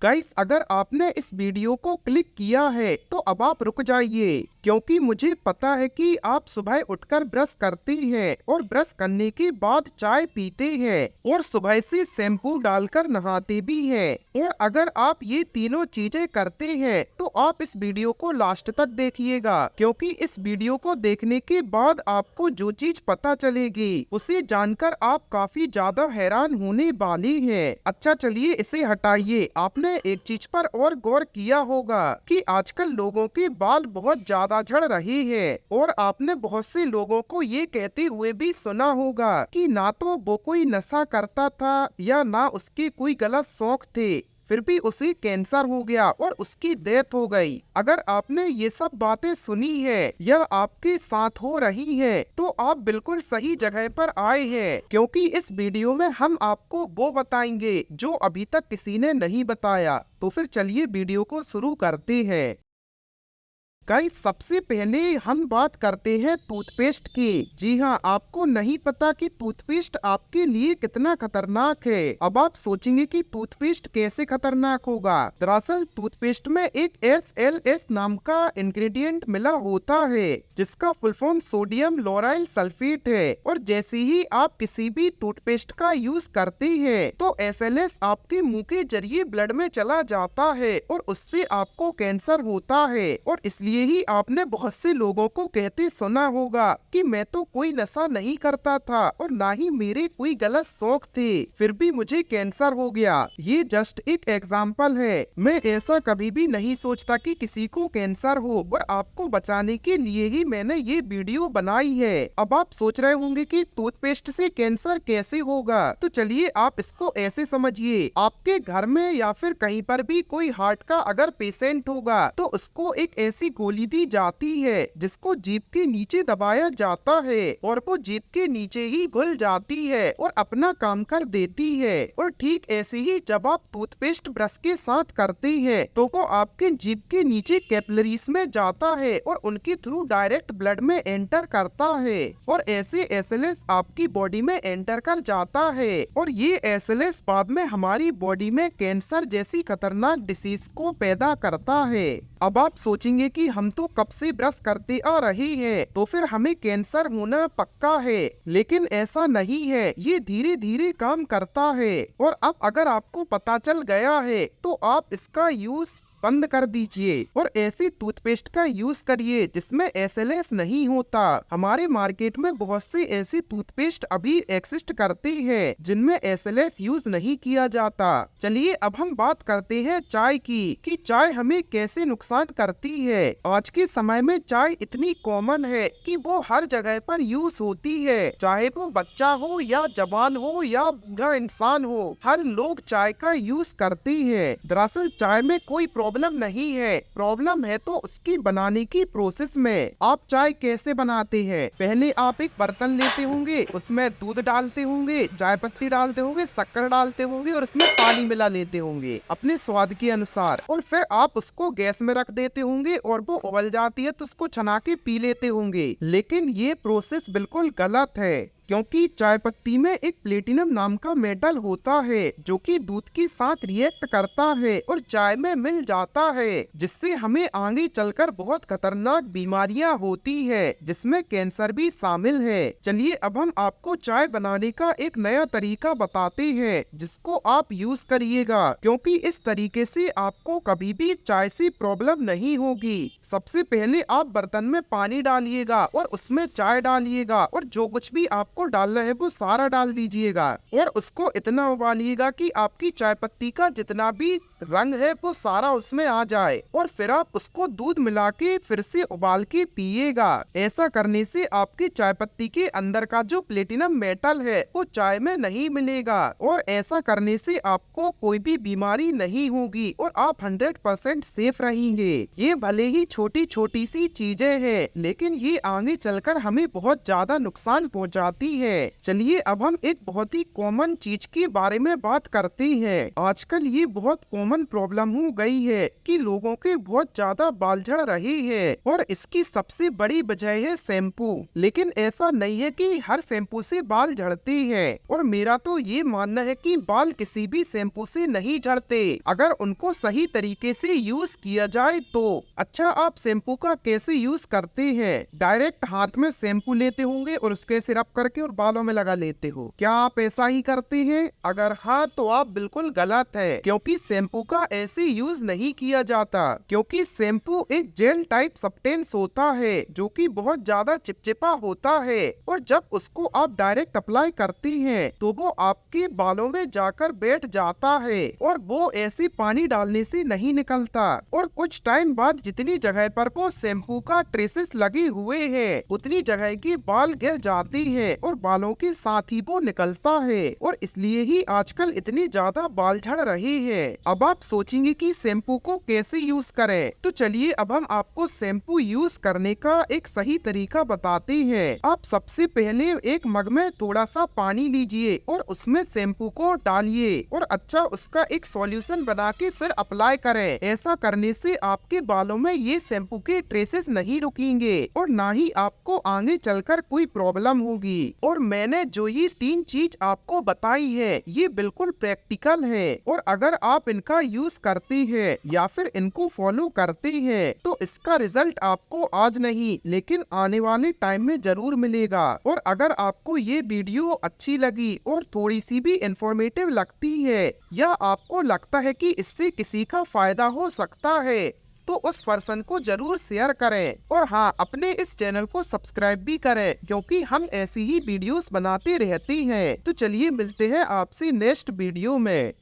Guys, अगर आपने इस वीडियो को क्लिक किया है तो अब आप रुक जाइए, क्योंकि मुझे पता है कि आप सुबह उठकर ब्रश करते हैं और ब्रश करने के बाद चाय पीते हैं और सुबह से शैम्पू डालकर नहाते भी हैं। और अगर आप ये तीनों चीजें करते हैं तो आप इस वीडियो को लास्ट तक देखिएगा, क्योंकि इस वीडियो को देखने के बाद आपको जो चीज पता चलेगी उसे जानकर आप काफी ज्यादा हैरान होने वाले हैं। अच्छा, चलिए इसे हटाइए। आपने एक चीज पर और गौर किया होगा कि आजकल लोगों के बाल बहुत ज्यादा झड़ रहे हैं और आपने बहुत से लोगों को ये कहते हुए भी सुना होगा कि ना तो वो कोई नशा करता था या ना उसके कोई गलत शौक थे, फिर भी उसे कैंसर हो गया और उसकी डेथ हो गई। अगर आपने ये सब बातें सुनी है या आपके साथ हो रही है तो आप बिल्कुल सही जगह पर आए हैं, क्योंकि इस वीडियो में हम आपको वो बताएंगे जो अभी तक किसी ने नहीं बताया। तो फिर चलिए वीडियो को शुरू करते हैं। गाइस, सबसे पहले हम बात करते हैं टूथपेस्ट की। जी हाँ, आपको नहीं पता कि टूथपेस्ट आपके लिए कितना खतरनाक है। अब आप सोचेंगे कि टूथपेस्ट कैसे खतरनाक होगा। दरअसल टूथपेस्ट में एक SLS नाम का इंग्रेडिएंट मिला होता है, जिसका फुल फॉर्म सोडियम लोराइल सल्फेट है। और जैसे ही आप किसी भी टूथपेस्ट का यूज करते हैं तो SLS आपके मुंह के जरिए ब्लड में चला जाता है और उससे आपको कैंसर होता है। और इसलिए ही आपने बहुत से लोगों को कहते सुना होगा कि मैं तो कोई नशा नहीं करता था और ना ही मेरे कोई गलत शौक थे, फिर भी मुझे कैंसर हो गया। ये जस्ट एक एग्जाम्पल है। मैं ऐसा कभी भी नहीं सोचता कि किसी को कैंसर हो, और आपको बचाने के लिए ही मैंने ये वीडियो बनाई है। अब आप सोच रहे होंगे कि टूथपेस्ट से कैंसर कैसे होगा, तो चलिए आप इसको ऐसे समझिए। आपके घर में या फिर कहीं पर भी कोई हार्ट का अगर पेशेंट होगा तो उसको एक ऐसी गोली दी जाती है जिसको जीभ के नीचे दबाया जाता है और वो जीभ के नीचे ही घुल जाती है और अपना काम कर देती है। और ठीक ऐसे ही जब आप टूथपेस्ट ब्रश के साथ करते हैं तो वो आपके जीभ के नीचे कैपिलरीज में जाता है और उनके थ्रू डायरेक्ट ब्लड में एंटर करता है और ऐसे SLS आपकी बॉडी में एंटर कर जाता है। और ये SLS बाद में हमारी बॉडी में कैंसर जैसी खतरनाक डिसीज को पैदा करता है। अब आप सोचेंगे कि हम तो कब से ब्रश करते आ रहे हैं, तो फिर हमें कैंसर होना पक्का है, लेकिन ऐसा नहीं है। ये धीरे धीरे काम करता है। और अब अगर आपको पता चल गया है तो आप इसका यूज बंद कर दीजिए और ऐसी टूथपेस्ट का यूज करिए जिसमें SLS नहीं होता। हमारे मार्केट में बहुत से ऐसे टूथपेस्ट अभी एक्सिस्ट करते हैं जिनमें SLS यूज नहीं किया जाता। चलिए अब हम बात करते हैं चाय की, कि चाय हमें कैसे नुकसान करती है। आज के समय में चाय इतनी कॉमन है कि वो हर जगह पर यूज होती है, चाहे वो बच्चा हो या जवान हो या बूढ़ा इंसान हो, हर लोग चाय का यूज करते हैं। दरअसल चाय में कोई प्रॉब्लम नहीं है, प्रॉब्लम है तो उसकी बनाने की प्रोसेस में। आप चाय कैसे बनाते हैं? पहले आप एक बर्तन लेते होंगे, उसमें दूध डालते होंगे, चाय पत्ती डालते होंगे, शक्कर डालते होंगे और उसमें पानी मिला लेते होंगे अपने स्वाद के अनुसार, और फिर आप उसको गैस में रख देते होंगे और वो उबल जाती है तो उसको छना के पी लेते होंगे। लेकिन ये प्रोसेस बिल्कुल गलत है, क्योंकि चाय पत्ती में एक प्लेटिनम नाम का मेटल होता है जो कि दूध के साथ रिएक्ट करता है और चाय में मिल जाता है, जिससे हमें आगे चलकर बहुत खतरनाक बीमारियां होती है, जिसमें कैंसर भी शामिल है। चलिए अब हम आपको चाय बनाने का एक नया तरीका बताते हैं जिसको आप यूज करिएगा, क्योंकि इस तरीके से आपको कभी भी चाय से प्रॉब्लम नहीं होगी। सबसे पहले आप बर्तन में पानी डालिएगा और उसमें चाय डालिएगा और जो कुछ भी आपको डालना है वो सारा डाल दीजिएगा और उसको इतना उबालिएगा कि आपकी चाय पत्ती का जितना भी रंग है वो सारा उसमें आ जाए, और फिर आप उसको दूध मिला के फिर से उबाल के पिएगा। ऐसा करने से आपकी चाय पत्ती के अंदर का जो प्लेटिनम मेटल है वो चाय में नहीं मिलेगा, और ऐसा करने से आपको कोई भी बीमारी नहीं होगी और आप 100% सेफ रहेंगे। ये भले ही छोटी छोटी सी चीजें हैं, लेकिन ये आगे चलकर हमें बहुत ज्यादा नुकसान पहुँचाती होती है। चलिए अब हम एक बहुत ही कॉमन चीज के बारे में बात करते हैं। आजकल ये बहुत कॉमन प्रॉब्लम हो गई है कि लोगों के बहुत ज्यादा बाल झड़ रहे हैं और इसकी सबसे बड़ी वजह है शैम्पू। लेकिन ऐसा नहीं है कि हर शैम्पू से बाल झड़ते हैं और मेरा तो ये मानना है कि बाल किसी भी शैम्पू से नहीं झड़ते अगर उनको सही तरीके से यूज किया जाए तो। अच्छा, आप शैम्पू का कैसे यूज करते हैं? डायरेक्ट हाथ में शैम्पू लेते होंगे और उसके सिरप करके और बालों में लगा लेते हो। क्या आप ऐसा ही करते हैं? अगर हाँ तो आप बिल्कुल गलत है, क्योंकि शैम्पू का ऐसे यूज नहीं किया जाता। क्योंकि शैम्पू एक जेल टाइप सब्सटेंस होता है जो कि बहुत ज्यादा चिपचिपा होता है और जब उसको आप डायरेक्ट अप्लाई करते हैं तो वो आपके बालों में जाकर बैठ जाता है और वो ऐसे पानी डालने से नहीं निकलता। और कुछ टाइम बाद जितनी जगह पर वो शैम्पू का ट्रेसेस लगे हुए हैं उतनी जगह के बाल गिर जाते हैं और बालों के साथ ही वो निकलता है और इसलिए ही आजकल इतनी ज्यादा बाल झड़ रहे हैं। अब आप सोचेंगे कि शैम्पू को कैसे यूज करें, तो चलिए अब हम आपको शैम्पू यूज करने का एक सही तरीका बताते हैं। आप सबसे पहले एक मग में थोड़ा सा पानी लीजिए और उसमें शैम्पू को डालिए और अच्छा उसका एक सॉल्यूशन बना के फिर अप्लाई करें। ऐसा करने से आपके बालों में ये शैम्पू के ट्रेसेस नहीं रुकेंगे और ना ही आपको आगे चलकर कोई प्रॉब्लम होगी। और मैंने जो ये 3 चीज आपको बताई है ये बिल्कुल प्रैक्टिकल है और अगर आप इनका यूज करते हैं या फिर इनको फॉलो करते हैं तो इसका रिजल्ट आपको आज नहीं लेकिन आने वाले टाइम में जरूर मिलेगा। और अगर आपको ये वीडियो अच्छी लगी और थोड़ी सी भी इंफॉर्मेटिव लगती है या आपको लगता है कि इससे किसी का फायदा हो सकता है तो उस पर्सन को जरूर शेयर करें। और हाँ, अपने इस चैनल को सब्सक्राइब भी करें क्योंकि हम ऐसी ही वीडियोस बनाते रहते हैं। तो चलिए मिलते हैं आपसे नेक्स्ट वीडियो में।